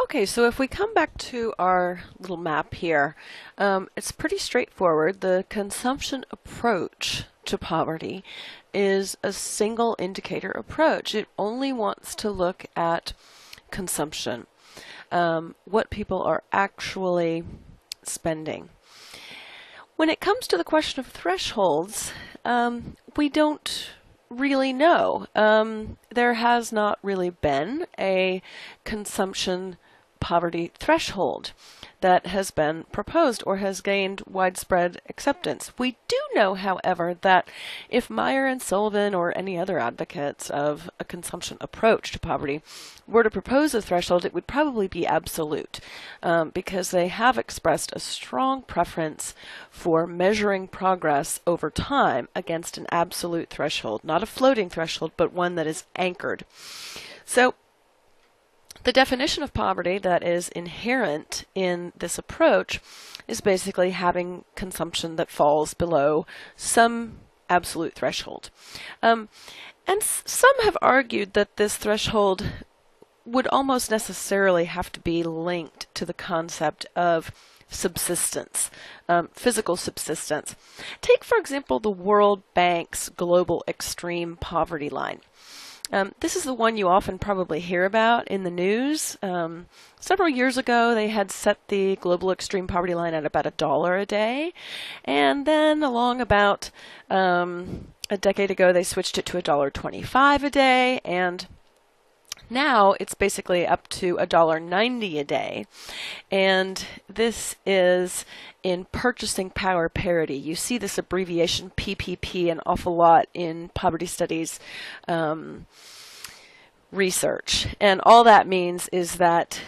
Okay, so if we come back to our little map here, it's pretty straightforward. The consumption approach to poverty is a single indicator approach. It only wants to look at consumption, what people are actually spending. When it comes to the question of thresholds, we don't really know. There has not really been a consumption poverty threshold that has been proposed or has gained widespread acceptance. We do know, however, that if Meyer and Sullivan or any other advocates of a consumption approach to poverty were to propose a threshold, it would probably be absolute, because they have expressed a strong preference for measuring progress over time against an absolute threshold, not a floating threshold, but one that is anchored. So the definition of poverty that is inherent in this approach is basically having consumption that falls below some absolute threshold. And some have argued that this threshold would almost necessarily have to be linked to the concept of subsistence, physical subsistence. Take, for example, the World Bank's Global Extreme Poverty Line. This is the one you often probably hear about in the news. Several years ago, they had set the global extreme poverty line at about $1 a day. And then along about a decade ago, they switched it to $1.25 a day. And now it's basically up to $1.90 a day. And this is in purchasing power parity. You see this abbreviation PPP an awful lot in poverty studies research. And all that means is that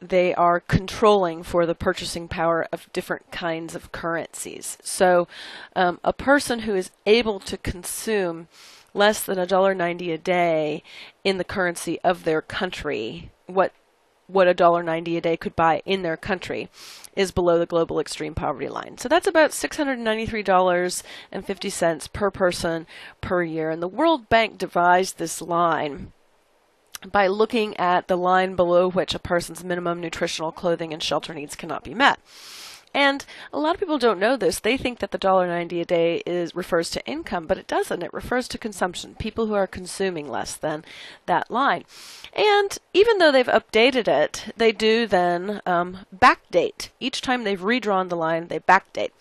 they are controlling for the purchasing power of different kinds of currencies. So a person who is able to consume less than $1.90 a day in the currency of their country, what $1.90 a day could buy in their country, is below the global extreme poverty line. So that's about $693.50 per person per year. And the World Bank devised this line by looking at the line below which a person's minimum nutritional, clothing, and shelter needs cannot be met. And a lot of people don't know this. They think that the $1.90 a day refers to income, but it doesn't. It refers to consumption, people who are consuming less than that line. And even though they've updated it, they do then backdate. Each time they've redrawn the line, they backdate.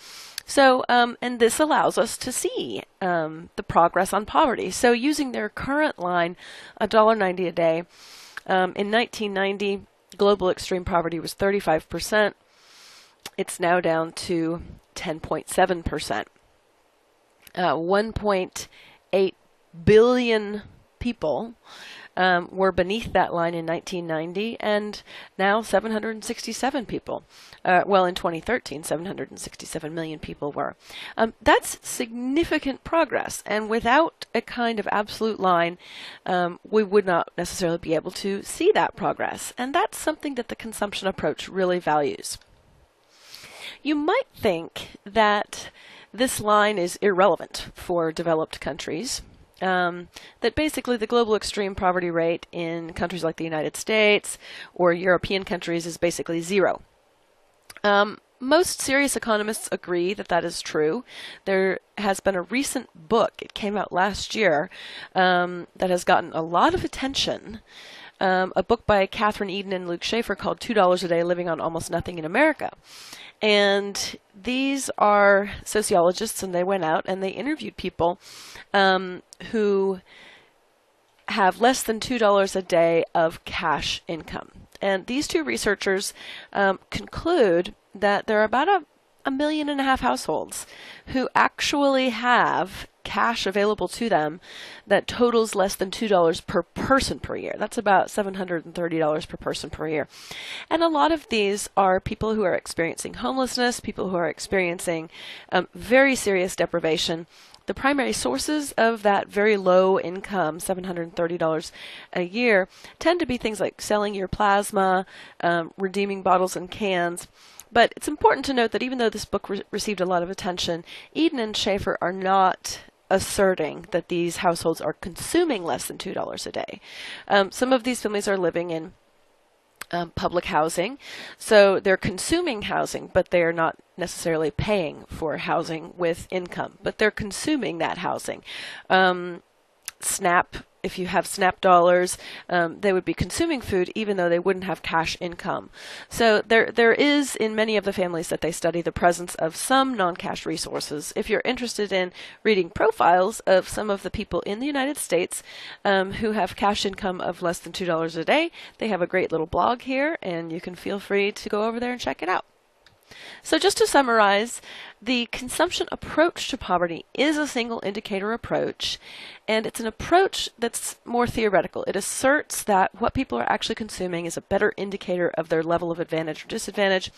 So, and this allows us to see the progress on poverty. So using their current line, $1.90 a day, in 1990, global extreme poverty was 35%. It's now down to 10.7%. 1.8 billion people were beneath that line in 1990, and now 767 people. Well, in 2013, 767 million people were. That's significant progress, and without a kind of absolute line, we would not necessarily be able to see that progress, and that's something that the consumption approach really values. You might think that this line is irrelevant for developed countries, that basically the global extreme poverty rate in countries like the United States or European countries is basically zero. Most serious economists agree that that is true. There has been a recent book, it came out last year, that has gotten a lot of attention. A book by Catherine Eden and Luke Schaefer called $2 a Day Living on Almost Nothing in America. And these are sociologists, and they went out and they interviewed people who have less than $2 a day of cash income. And these two researchers conclude that there are about a 1.5 million households who actually have cash available to them that totals less than $2 per person per year. That's about $730 per person per year. And a lot of these are people who are experiencing homelessness, people who are experiencing very serious deprivation. The primary sources of that very low income, $730 a year, tend to be things like selling your plasma, redeeming bottles and cans. But it's important to note that even though this book received a lot of attention, Eden and Schaefer are not asserting that these households are consuming less than $2 a day. Some of these families are living in public housing. So they're consuming housing, but they're not necessarily paying for housing with income, but they're consuming that housing. SNAP, if you have SNAP dollars, they would be consuming food even though they wouldn't have cash income. So there is, in many of the families that they study, the presence of some non-cash resources. If you're interested in reading profiles of some of the people in the United States who have cash income of less than $2 a day, they have a great little blog here, and you can feel free to go over there and check it out. So just to summarize, the consumption approach to poverty is a single indicator approach, and it's an approach that's more theoretical. It asserts that what people are actually consuming is a better indicator of their level of advantage or disadvantage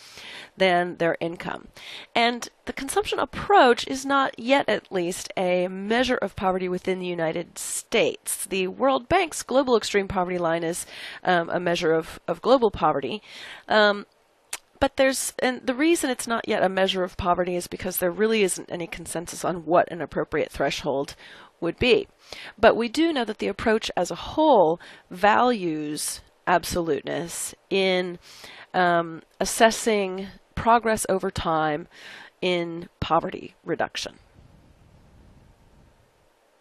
than their income. And the consumption approach is not yet, at least, a measure of poverty within the United States. The World Bank's global extreme poverty line is a measure of global poverty. But the reason it's not yet a measure of poverty is because there really isn't any consensus on what an appropriate threshold would be. But we do know that the approach as a whole values absoluteness in assessing progress over time in poverty reduction.